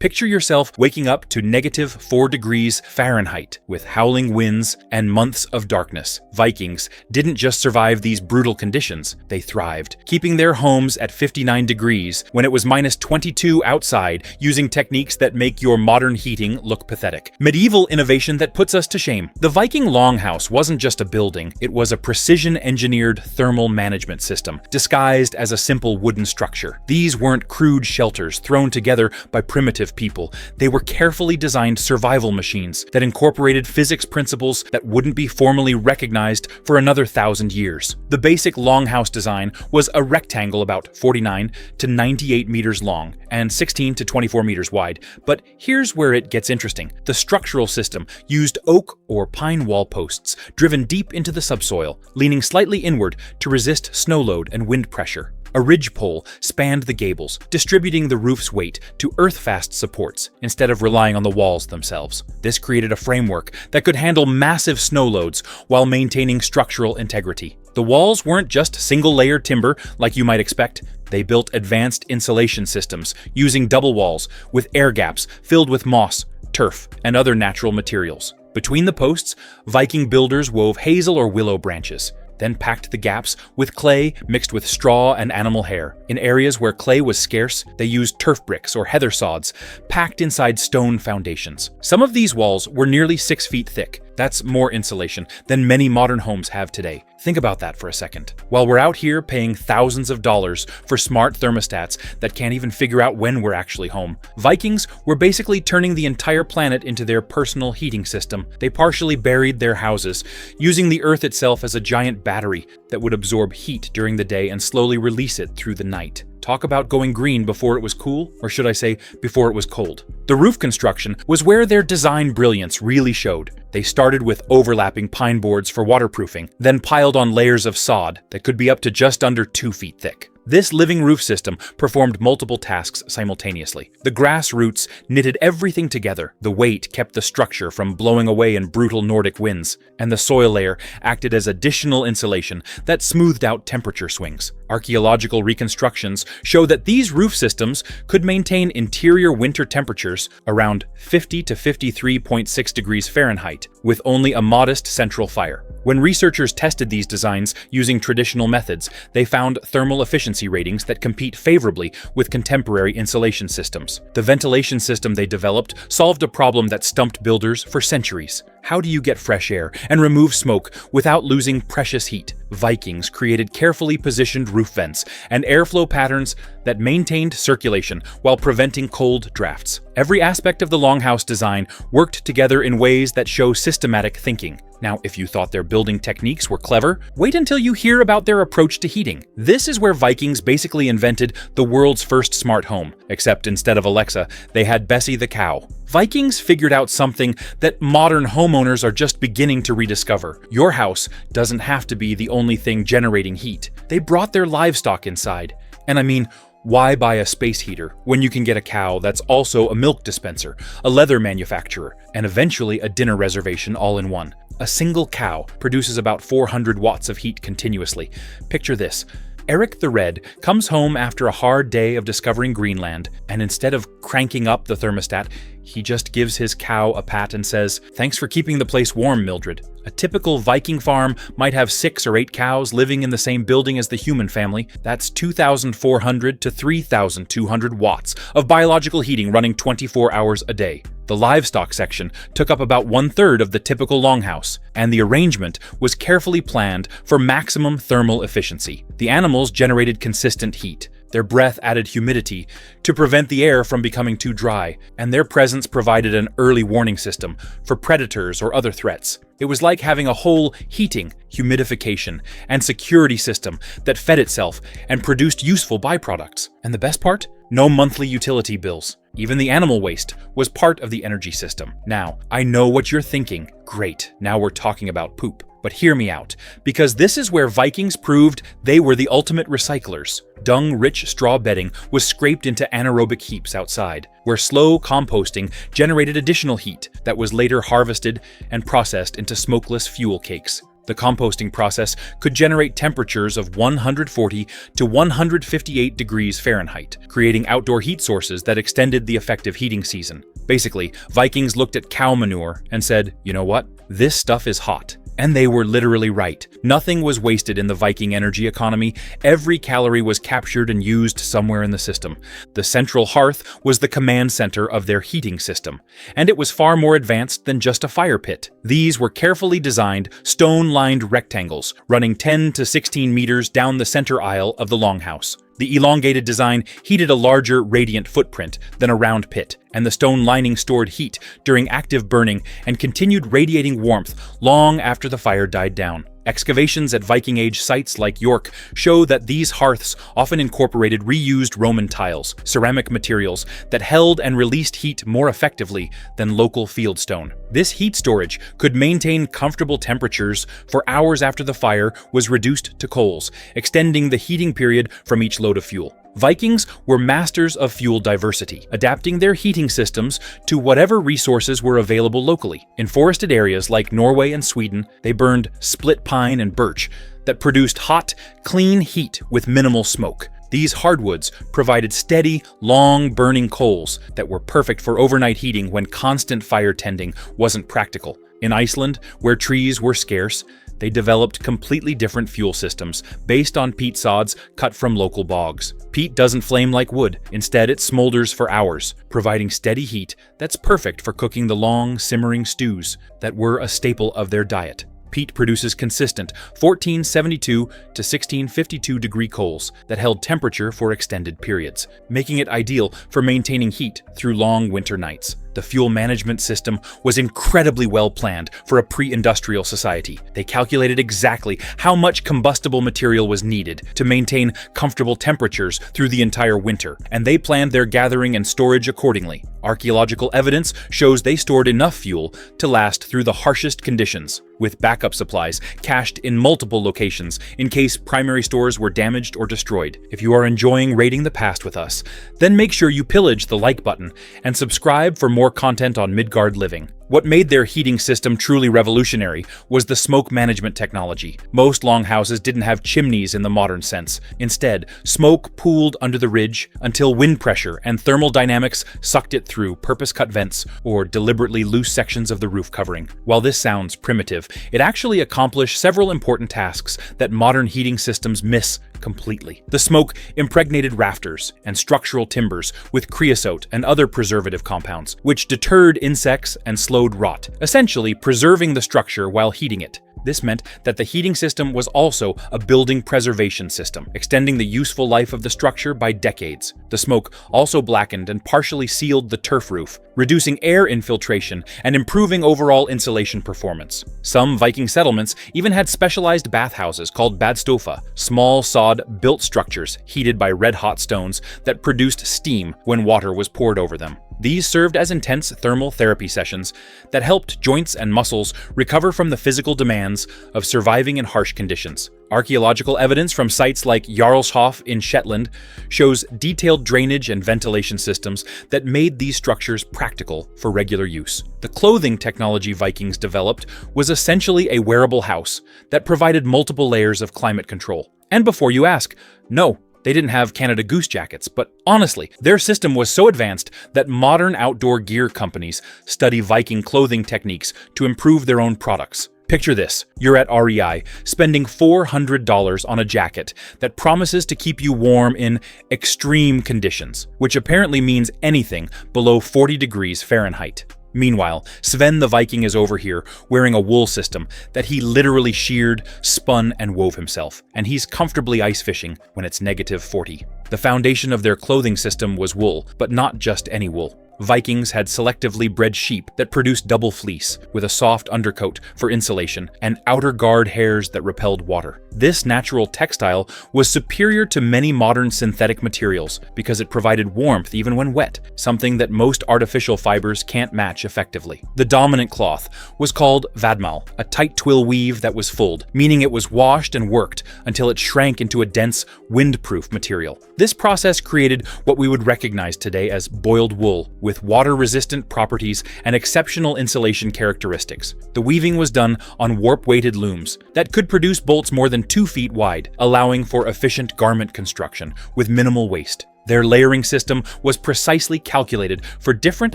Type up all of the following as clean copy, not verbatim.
Picture yourself waking up to -4 degrees Fahrenheit with howling winds and months of darkness. Vikings didn't just survive these brutal conditions, they thrived, keeping their homes at 59 degrees when it was -22 outside, using techniques that make your modern heating look pathetic. Medieval innovation that puts us to shame. The Viking longhouse wasn't just a building, it was a precision-engineered thermal management system, disguised as a simple wooden structure. These weren't crude shelters thrown together by primitive people. They were carefully designed survival machines that incorporated physics principles that wouldn't be formally recognized for another 1,000 years. The basic longhouse design was a rectangle about 49 to 98 meters long and 16 to 24 meters wide. But here's where it gets interesting. The structural system used oak or pine wall posts driven deep into the subsoil, leaning slightly inward to resist snow load and wind pressure. A ridgepole spanned the gables, distributing the roof's weight to earth-fast supports instead of relying on the walls themselves. This created a framework that could handle massive snow loads while maintaining structural integrity. The walls weren't just single-layer timber like you might expect. They built advanced insulation systems using double walls with air gaps filled with moss, turf, and other natural materials. Between the posts, Viking builders wove hazel or willow branches, then packed the gaps with clay mixed with straw and animal hair. In areas where clay was scarce, they used turf bricks or heather sods packed inside stone foundations. Some of these walls were nearly 6 feet thick. That's more insulation than many modern homes have today. Think about that for a second. While we're out here paying thousands of dollars for smart thermostats that can't even figure out when we're actually home, Vikings were basically turning the entire planet into their personal heating system. They partially buried their houses, using the earth itself as a giant battery that would absorb heat during the day and slowly release it through the night. Talk about going green before it was cool, or should I say, before it was cold. The roof construction was where their design brilliance really showed. They started with overlapping pine boards for waterproofing, then piled on layers of sod that could be up to just under 2 feet thick. This living roof system performed multiple tasks simultaneously. The grass roots knitted everything together. The weight kept the structure from blowing away in brutal Nordic winds, and the soil layer acted as additional insulation that smoothed out temperature swings. Archaeological reconstructions show that these roof systems could maintain interior winter temperatures around 50 to 53.6 degrees Fahrenheit, with only a modest central fire. When researchers tested these designs using traditional methods, they found thermal efficiency ratings that compete favorably with contemporary insulation systems. The ventilation system they developed solved a problem that stumped builders for centuries. How do you get fresh air and remove smoke without losing precious heat? Vikings created carefully positioned roof vents and airflow patterns that maintained circulation while preventing cold drafts. Every aspect of the longhouse design worked together in ways that show systematic thinking. Now, if you thought their building techniques were clever, wait until you hear about their approach to heating. This is where Vikings basically invented the world's first smart home, except instead of Alexa, they had Bessie the cow. Vikings figured out something that modern homeowners are just beginning to rediscover. Your house doesn't have to be the only thing generating heat. They brought their livestock inside. And I mean, why buy a space heater when you can get a cow that's also a milk dispenser, a leather manufacturer, and eventually a dinner reservation all in one? A single cow produces about 400 watts of heat continuously. Picture this. Eric the Red comes home after a hard day of discovering Greenland, and instead of cranking up the thermostat, he just gives his cow a pat and says, "Thanks for keeping the place warm, Mildred." A typical Viking farm might have 6 or 8 cows living in the same building as the human family. That's 2,400 to 3,200 watts of biological heating running 24 hours a day. The livestock section took up about 1/3 of the typical longhouse, and the arrangement was carefully planned for maximum thermal efficiency. The animals generated consistent heat. Their breath added humidity to prevent the air from becoming too dry, and their presence provided an early warning system for predators or other threats. It was like having a whole heating, humidification, and security system that fed itself and produced useful byproducts. And the best part? No monthly utility bills. Even the animal waste was part of the energy system. Now, I know what you're thinking. Great, now we're talking about poop. But hear me out, because this is where Vikings proved they were the ultimate recyclers. Dung-rich straw bedding was scraped into anaerobic heaps outside, where slow composting generated additional heat that was later harvested and processed into smokeless fuel cakes. The composting process could generate temperatures of 140 to 158 degrees Fahrenheit, creating outdoor heat sources that extended the effective heating season. Basically, Vikings looked at cow manure and said, you know what? This stuff is hot. And they were literally right. Nothing was wasted in the Viking energy economy. Every calorie was captured and used somewhere in the system. The central hearth was the command center of their heating system, and it was far more advanced than just a fire pit. These were carefully designed, stone-lined rectangles running 10 to 16 meters down the center aisle of the longhouse. The elongated design heated a larger, radiant footprint than a round pit, and the stone lining stored heat during active burning and continued radiating warmth long after the fire died down. Excavations at Viking-age sites like York show that these hearths often incorporated reused Roman tiles, ceramic materials that held and released heat more effectively than local fieldstone. This heat storage could maintain comfortable temperatures for hours after the fire was reduced to coals, extending the heating period from each load of fuel. Vikings were masters of fuel diversity, adapting their heating systems to whatever resources were available locally. In forested areas like Norway and Sweden, they burned split pine and birch that produced hot, clean heat with minimal smoke. These hardwoods provided steady, long-burning coals that were perfect for overnight heating when constant fire tending wasn't practical. In Iceland, where trees were scarce, they developed completely different fuel systems based on peat sods cut from local bogs. Peat doesn't flame like wood. Instead, it smolders for hours, providing steady heat that's perfect for cooking the long, simmering stews that were a staple of their diet. Peat produces consistent 1472 to 1652 degree coals that held temperature for extended periods, making it ideal for maintaining heat through long winter nights. The fuel management system was incredibly well planned for a pre-industrial society. They calculated exactly how much combustible material was needed to maintain comfortable temperatures through the entire winter, and they planned their gathering and storage accordingly. Archaeological evidence shows they stored enough fuel to last through the harshest conditions, with backup supplies cached in multiple locations in case primary stores were damaged or destroyed. If you are enjoying raiding the past with us, then make sure you pillage the like button and subscribe for more content on Midgard living. What made their heating system truly revolutionary was the smoke management technology. Most longhouses didn't have chimneys in the modern sense. Instead, smoke pooled under the ridge until wind pressure and thermal dynamics sucked it through purpose-cut vents or deliberately loose sections of the roof covering. While this sounds primitive, it actually accomplished several important tasks that modern heating systems miss completely. The smoke impregnated rafters and structural timbers with creosote and other preservative compounds, which deterred insects and slowed rot, essentially preserving the structure while heating it. This meant that the heating system was also a building preservation system, extending the useful life of the structure by decades. The smoke also blackened and partially sealed the turf roof, reducing air infiltration and improving overall insulation performance. Some Viking settlements even had specialized bathhouses called badstofa, small sod-built structures heated by red-hot stones that produced steam when water was poured over them. These served as intense thermal therapy sessions that helped joints and muscles recover from the physical demands of surviving in harsh conditions. Archaeological evidence from sites like Jarlshof in Shetland shows detailed drainage and ventilation systems that made these structures practical for regular use. The clothing technology Vikings developed was essentially a wearable house that provided multiple layers of climate control. And before you ask, no, they didn't have Canada Goose jackets, but honestly, their system was so advanced that modern outdoor gear companies study Viking clothing techniques to improve their own products. Picture this, you're at REI, spending $400 on a jacket that promises to keep you warm in extreme conditions, which apparently means anything below 40 degrees Fahrenheit. Meanwhile, Sven the Viking is over here wearing a wool system that he literally sheared, spun, and wove himself, and he's comfortably ice fishing when it's -40. The foundation of their clothing system was wool, but not just any wool. Vikings had selectively bred sheep that produced double fleece, with a soft undercoat for insulation and outer guard hairs that repelled water. This natural textile was superior to many modern synthetic materials because it provided warmth even when wet, something that most artificial fibers can't match effectively. The dominant cloth was called vadmal, a tight twill weave that was fulled, meaning it was washed and worked until it shrank into a dense, windproof material. This process created what we would recognize today as boiled wool, with water-resistant properties and exceptional insulation characteristics. The weaving was done on warp-weighted looms that could produce bolts more than 2 feet wide, allowing for efficient garment construction with minimal waste. Their layering system was precisely calculated for different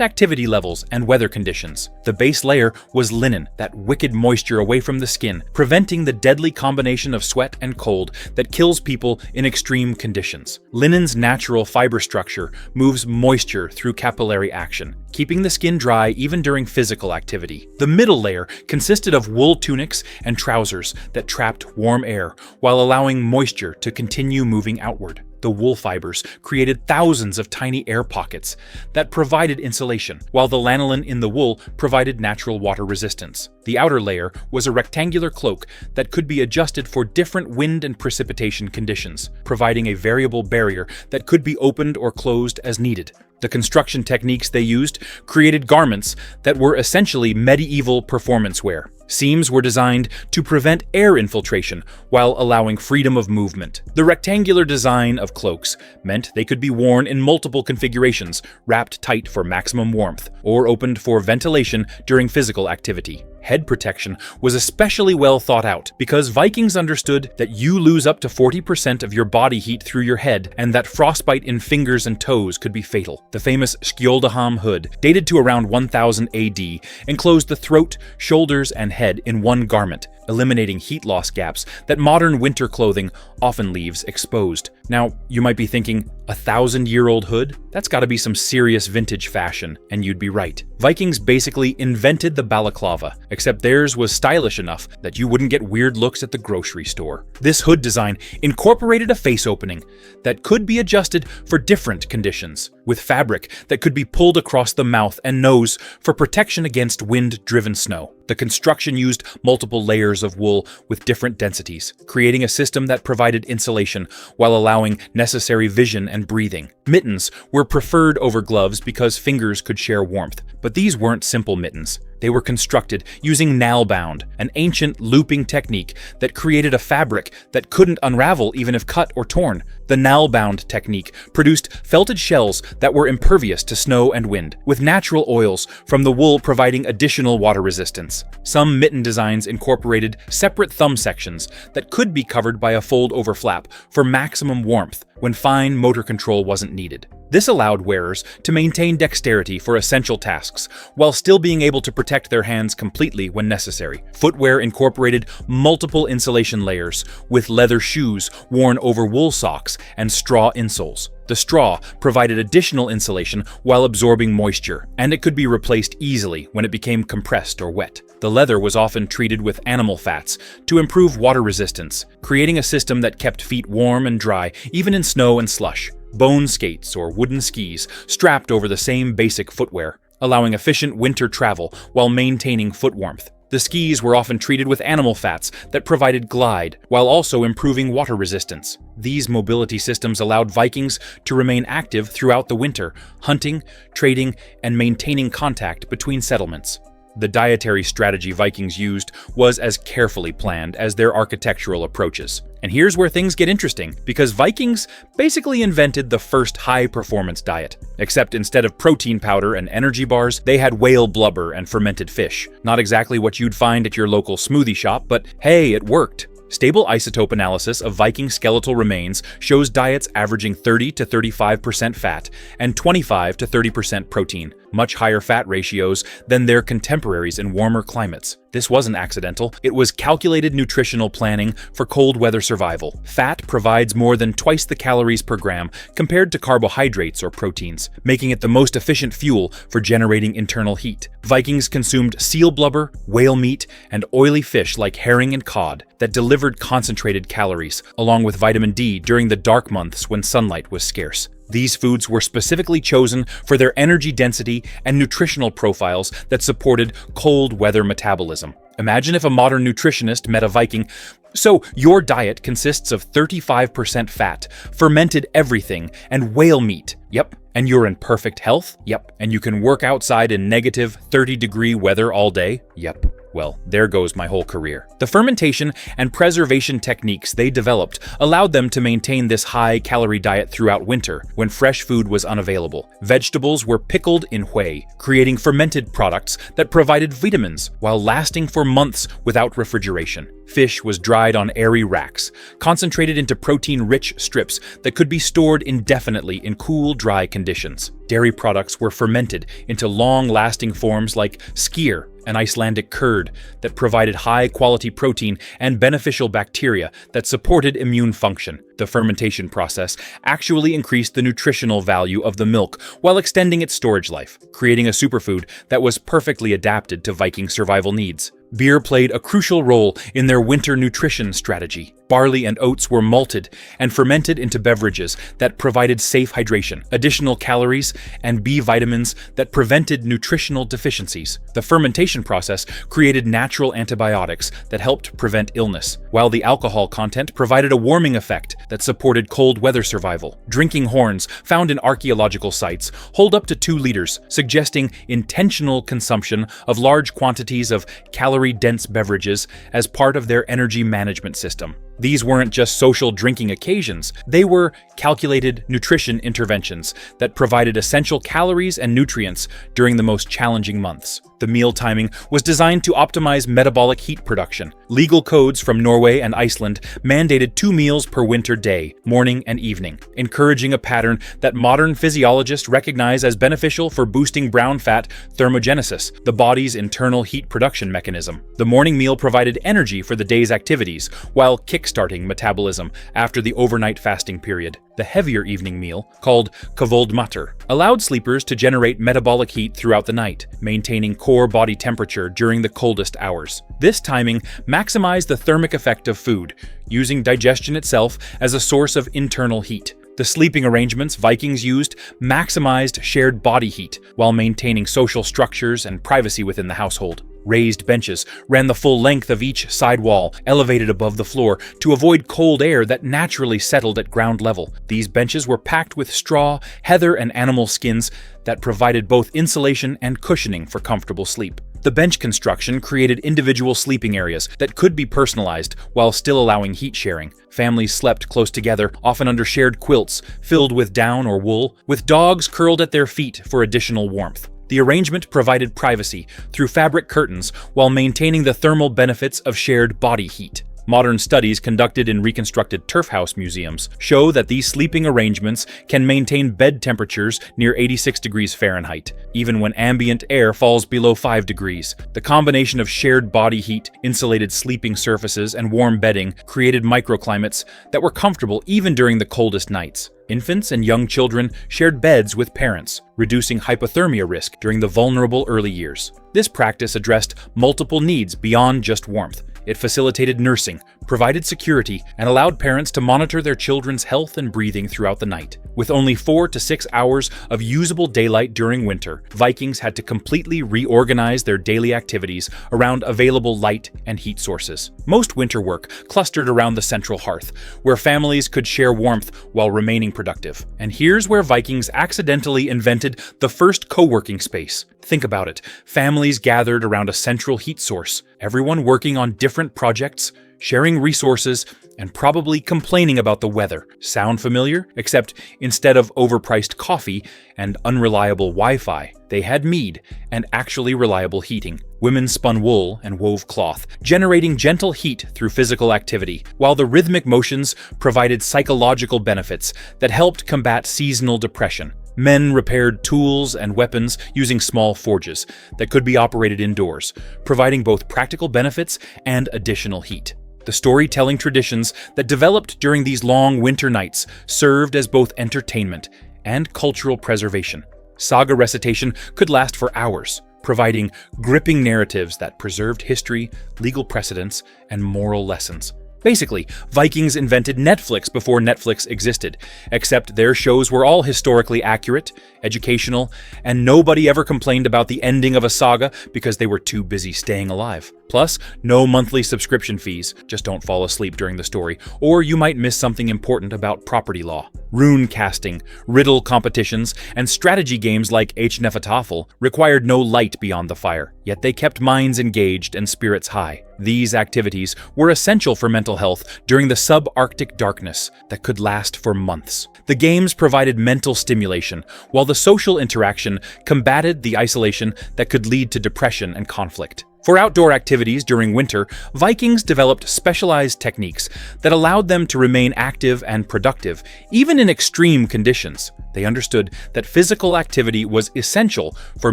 activity levels and weather conditions. The base layer was linen that wicked moisture away from the skin, preventing the deadly combination of sweat and cold that kills people in extreme conditions. Linen's natural fiber structure moves moisture through capillary action, keeping the skin dry even during physical activity. The middle layer consisted of wool tunics and trousers that trapped warm air while allowing moisture to continue moving outward. The wool fibers created thousands of tiny air pockets that provided insulation, while the lanolin in the wool provided natural water resistance. The outer layer was a rectangular cloak that could be adjusted for different wind and precipitation conditions, providing a variable barrier that could be opened or closed as needed. The construction techniques they used created garments that were essentially medieval performance wear. Seams were designed to prevent air infiltration while allowing freedom of movement. The rectangular design of cloaks meant they could be worn in multiple configurations, wrapped tight for maximum warmth, or opened for ventilation during physical activity. Head protection was especially well thought out because Vikings understood that you lose up to 40% of your body heat through your head and that frostbite in fingers and toes could be fatal. The famous Skjoldaham hood, dated to around 1000 AD, enclosed the throat, shoulders, and head in one garment, eliminating heat loss gaps that modern winter clothing often leaves exposed. Now, you might be thinking, a 1,000-year-old hood? That's gotta be some serious vintage fashion, and you'd be right. Vikings basically invented the balaclava, except theirs was stylish enough that you wouldn't get weird looks at the grocery store. This hood design incorporated a face opening that could be adjusted for different conditions, with fabric that could be pulled across the mouth and nose for protection against wind-driven snow. The construction used multiple layers of wool with different densities, creating a system that provided insulation while allowing necessary vision and breathing. Mittens were preferred over gloves because fingers could share warmth, but these weren't simple mittens. They were constructed using nail-bound, an ancient looping technique that created a fabric that couldn't unravel even if cut or torn. The nail-bound technique produced felted shells that were impervious to snow and wind, with natural oils from the wool providing additional water resistance. Some mitten designs incorporated separate thumb sections that could be covered by a fold-over flap for maximum warmth when fine motor control wasn't needed. This allowed wearers to maintain dexterity for essential tasks, while still being able to protect their hands completely when necessary. Footwear incorporated multiple insulation layers, with leather shoes worn over wool socks and straw insoles. The straw provided additional insulation while absorbing moisture, and it could be replaced easily when it became compressed or wet. The leather was often treated with animal fats to improve water resistance, creating a system that kept feet warm and dry even in snow and slush. Bone skates or wooden skis strapped over the same basic footwear, allowing efficient winter travel while maintaining foot warmth. The skis were often treated with animal fats that provided glide, while also improving water resistance. These mobility systems allowed Vikings to remain active throughout the winter, hunting, trading, and maintaining contact between settlements. The dietary strategy Vikings used was as carefully planned as their architectural approaches. And here's where things get interesting, because Vikings basically invented the first high-performance diet. Except instead of protein powder and energy bars, they had whale blubber and fermented fish. Not exactly what you'd find at your local smoothie shop, but hey, it worked. Stable isotope analysis of Viking skeletal remains shows diets averaging 30 to 35% fat and 25 to 30% protein, much higher fat ratios than their contemporaries in warmer climates. This wasn't accidental. It was calculated nutritional planning for cold weather survival. Fat provides more than twice the calories per gram compared to carbohydrates or proteins, making it the most efficient fuel for generating internal heat. Vikings consumed seal blubber, whale meat, and oily fish like herring and cod that delivered concentrated calories, along with vitamin D during the dark months when sunlight was scarce. These foods were specifically chosen for their energy density and nutritional profiles that supported cold weather metabolism. Imagine if a modern nutritionist met a Viking. So, your diet consists of 35% fat, fermented everything, and whale meat. Yep. And you're in perfect health? Yep. And you can work outside in negative 30-degree weather all day? Yep. Well, there goes my whole career. The fermentation and preservation techniques they developed allowed them to maintain this high-calorie diet throughout winter, when fresh food was unavailable. Vegetables were pickled in whey, creating fermented products that provided vitamins while lasting for months without refrigeration. Fish was dried on airy racks, concentrated into protein-rich strips that could be stored indefinitely in cool, dry conditions. Dairy products were fermented into long-lasting forms like skyr, an Icelandic curd that provided high-quality protein and beneficial bacteria that supported immune function. The fermentation process actually increased the nutritional value of the milk while extending its storage life, creating a superfood that was perfectly adapted to Viking survival needs. Beer played a crucial role in their winter nutrition strategy. Barley and oats were malted and fermented into beverages that provided safe hydration, additional calories, and B vitamins that prevented nutritional deficiencies. The fermentation process created natural antibiotics that helped prevent illness, while the alcohol content provided a warming effect that supported cold weather survival. Drinking horns found in archaeological sites hold up to 2 liters, suggesting intentional consumption of large quantities of calorie-dense beverages as part of their energy management system. These weren't just social drinking occasions, they were calculated nutrition interventions that provided essential calories and nutrients during the most challenging months. The meal timing was designed to optimize metabolic heat production. Legal codes from Norway and Iceland mandated 2 meals per winter day, morning and evening, encouraging a pattern that modern physiologists recognize as beneficial for boosting brown fat thermogenesis, the body's internal heat production mechanism. The morning meal provided energy for the day's activities, while kickstarting metabolism after the overnight fasting period. The heavier evening meal, called kvoldmatur, allowed sleepers to generate metabolic heat throughout the night, maintaining core body temperature during the coldest hours. This timing maximized the thermic effect of food, using digestion itself as a source of internal heat. The sleeping arrangements Vikings used maximized shared body heat while maintaining social structures and privacy within the household. Raised benches ran the full length of each side wall, elevated above the floor, to avoid cold air that naturally settled at ground level. These benches were packed with straw, heather, and animal skins that provided both insulation and cushioning for comfortable sleep. The bench construction created individual sleeping areas that could be personalized while still allowing heat sharing. Families slept close together, often under shared quilts filled with down or wool, with dogs curled at their feet for additional warmth. The arrangement provided privacy through fabric curtains while maintaining the thermal benefits of shared body heat. Modern studies conducted in reconstructed turf house museums show that these sleeping arrangements can maintain bed temperatures near 86 degrees Fahrenheit, even when ambient air falls below 5 degrees. The combination of shared body heat, insulated sleeping surfaces, and warm bedding created microclimates that were comfortable even during the coldest nights. Infants and young children shared beds with parents, reducing hypothermia risk during the vulnerable early years. This practice addressed multiple needs beyond just warmth. It facilitated nursing, provided security, and allowed parents to monitor their children's health and breathing throughout the night. With only 4 to 6 hours of usable daylight during winter, Vikings had to completely reorganize their daily activities around available light and heat sources. Most winter work clustered around the central hearth, where families could share warmth while remaining productive. And here's where Vikings accidentally invented the first co-working space. Think about it. Families gathered around a central heat source, everyone working on different projects, sharing resources, and probably complaining about the weather. Sound familiar? Except instead of overpriced coffee and unreliable Wi-Fi, they had mead and actually reliable heating. Women spun wool and wove cloth, generating gentle heat through physical activity, while the rhythmic motions provided psychological benefits that helped combat seasonal depression. Men repaired tools and weapons using small forges that could be operated indoors, providing both practical benefits and additional heat. The storytelling traditions that developed during these long winter nights served as both entertainment and cultural preservation. Saga recitation could last for hours, providing gripping narratives that preserved history, legal precedents, and moral lessons. Basically, Vikings invented Netflix before Netflix existed, except their shows were all historically accurate, educational, and nobody ever complained about the ending of a saga because they were too busy staying alive. Plus, no monthly subscription fees. Just don't fall asleep during the story, or you might miss something important about property law. Rune casting, riddle competitions, and strategy games like Nefatafel required no light beyond the fire, yet they kept minds engaged and spirits high. These activities were essential for mental health during the subarctic darkness that could last for months. The games provided mental stimulation, while the social interaction combated the isolation that could lead to depression and conflict. For outdoor activities during winter, Vikings developed specialized techniques that allowed them to remain active and productive, even in extreme conditions. They understood that physical activity was essential for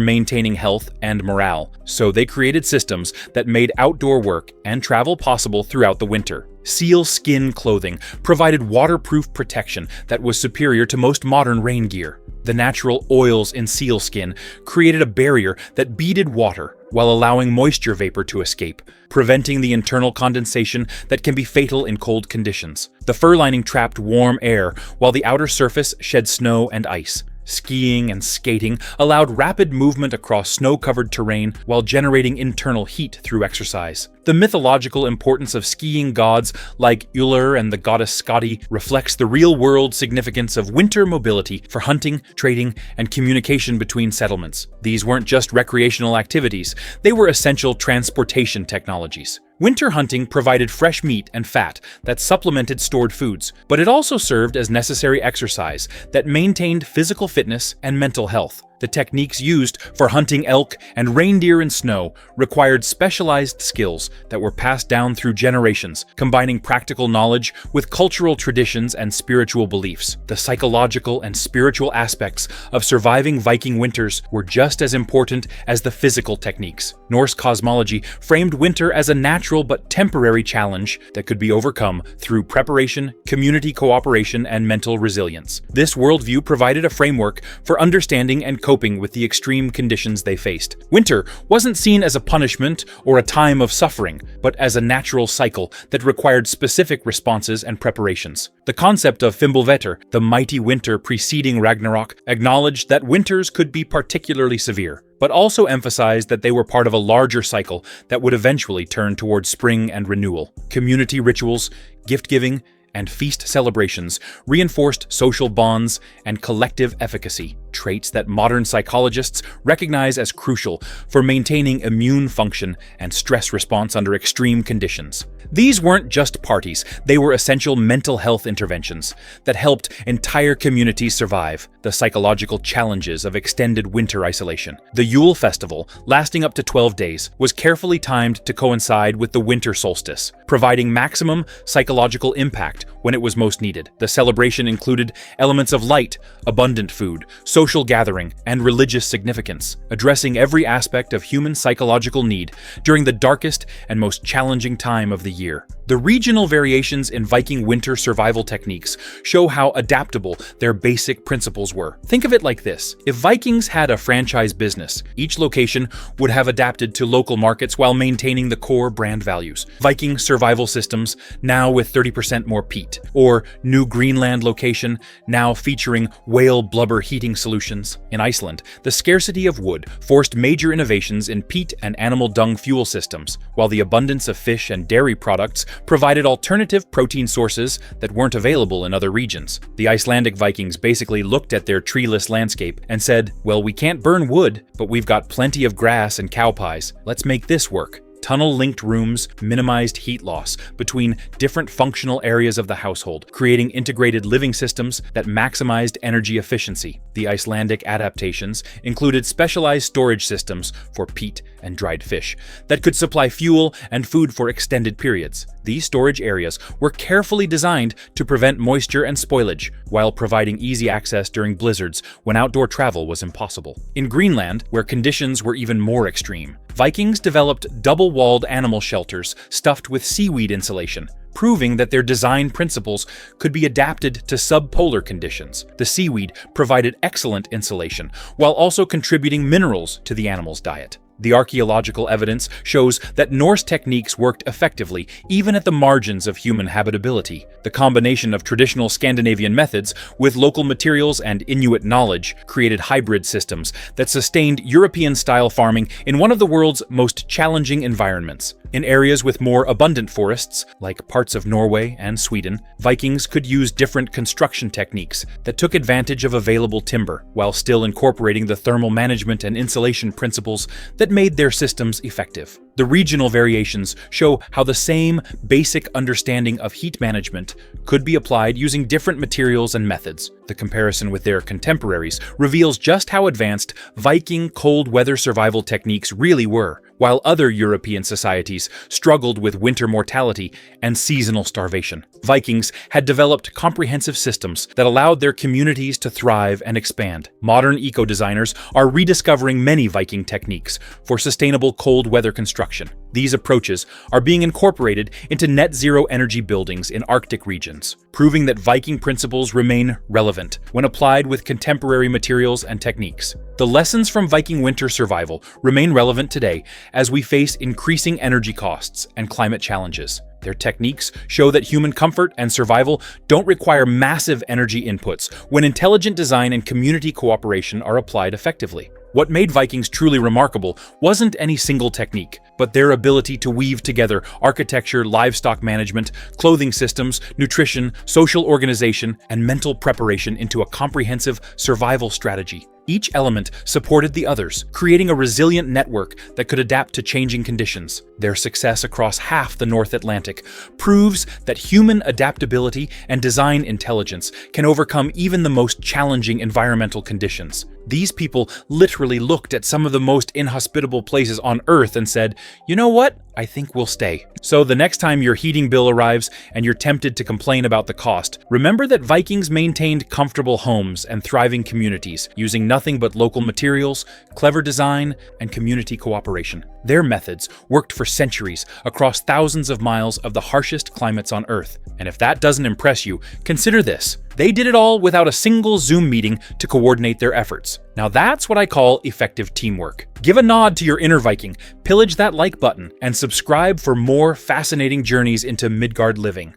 maintaining health and morale, so they created systems that made outdoor work and travel possible throughout the winter. Seal skin clothing provided waterproof protection that was superior to most modern rain gear. The natural oils in seal skin created a barrier that beaded water while allowing moisture vapor to escape, preventing the internal condensation that can be fatal in cold conditions. The fur lining trapped warm air while the outer surface shed snow and ice. Skiing and skating allowed rapid movement across snow-covered terrain while generating internal heat through exercise. The mythological importance of skiing gods like Uller and the goddess Skadi reflects the real-world significance of winter mobility for hunting, trading, and communication between settlements. These weren't just recreational activities, they were essential transportation technologies. Winter hunting provided fresh meat and fat that supplemented stored foods, but it also served as necessary exercise that maintained physical fitness and mental health. The techniques used for hunting elk and reindeer in snow required specialized skills that were passed down through generations, combining practical knowledge with cultural traditions and spiritual beliefs. The psychological and spiritual aspects of surviving Viking winters were just as important as the physical techniques. Norse cosmology framed winter as a natural but temporary challenge that could be overcome through preparation, community cooperation, and mental resilience. This worldview provided a framework for understanding and coping with the extreme conditions they faced. Winter wasn't seen as a punishment or a time of suffering, but as a natural cycle that required specific responses and preparations. The concept of Fimbulvetur, the mighty winter preceding Ragnarok, acknowledged that winters could be particularly severe, but also emphasized that they were part of a larger cycle that would eventually turn towards spring and renewal. Community rituals, gift-giving, and feast celebrations reinforced social bonds and collective efficacy, traits that modern psychologists recognize as crucial for maintaining immune function and stress response under extreme conditions. These weren't just parties, they were essential mental health interventions that helped entire communities survive the psychological challenges of extended winter isolation. The Yule festival, lasting up to 12 days, was carefully timed to coincide with the winter solstice, providing maximum psychological impact when it was most needed. The celebration included elements of light, abundant food, social gathering, and religious significance, addressing every aspect of human psychological need during the darkest and most challenging time of the year. The regional variations in Viking winter survival techniques show how adaptable their basic principles were. Think of it like this: if Vikings had a franchise business, each location would have adapted to local markets while maintaining the core brand values. Viking survival systems, now with 30% more peat, or New Greenland location, now featuring whale blubber heating solutions. In Iceland, the scarcity of wood forced major innovations in peat and animal dung fuel systems, while the abundance of fish and dairy products provided alternative protein sources that weren't available in other regions. The Icelandic Vikings basically looked at their treeless landscape and said, well, we can't burn wood, but we've got plenty of grass and cow pies. Let's make this work. Tunnel-linked rooms minimized heat loss between different functional areas of the household, creating integrated living systems that maximized energy efficiency. The Icelandic adaptations included specialized storage systems for peat and dried fish that could supply fuel and food for extended periods. These storage areas were carefully designed to prevent moisture and spoilage, while providing easy access during blizzards when outdoor travel was impossible. In Greenland, where conditions were even more extreme, Vikings developed double-walled animal shelters stuffed with seaweed insulation, proving that their design principles could be adapted to subpolar conditions. The seaweed provided excellent insulation, while also contributing minerals to the animal's diet. The archaeological evidence shows that Norse techniques worked effectively even at the margins of human habitability. The combination of traditional Scandinavian methods with local materials and Inuit knowledge created hybrid systems that sustained European-style farming in one of the world's most challenging environments. In areas with more abundant forests, like parts of Norway and Sweden, Vikings could use different construction techniques that took advantage of available timber, while still incorporating the thermal management and insulation principles that made their systems effective. The regional variations show how the same basic understanding of heat management could be applied using different materials and methods. The comparison with their contemporaries reveals just how advanced Viking cold weather survival techniques really were. While other European societies struggled with winter mortality and seasonal starvation, Vikings had developed comprehensive systems that allowed their communities to thrive and expand. Modern eco-designers are rediscovering many Viking techniques for sustainable cold weather construction. These approaches are being incorporated into net-zero energy buildings in Arctic regions, proving that Viking principles remain relevant when applied with contemporary materials and techniques. The lessons from Viking winter survival remain relevant today as we face increasing energy costs and climate challenges. Their techniques show that human comfort and survival don't require massive energy inputs when intelligent design and community cooperation are applied effectively. What made Vikings truly remarkable wasn't any single technique, but their ability to weave together architecture, livestock management, clothing systems, nutrition, social organization, and mental preparation into a comprehensive survival strategy. Each element supported the others, creating a resilient network that could adapt to changing conditions. Their success across half the North Atlantic proves that human adaptability and design intelligence can overcome even the most challenging environmental conditions. These people literally looked at some of the most inhospitable places on Earth and said, "You know what? I think we'll stay." So the next time your heating bill arrives and you're tempted to complain about the cost, remember that Vikings maintained comfortable homes and thriving communities, using nothing but local materials, clever design, and community cooperation. Their methods worked for centuries across thousands of miles of the harshest climates on Earth. And if that doesn't impress you, consider this. They did it all without a single Zoom meeting to coordinate their efforts. Now that's what I call effective teamwork. Give a nod to your inner Viking, pillage that like button, and subscribe for more fascinating journeys into Midgard living.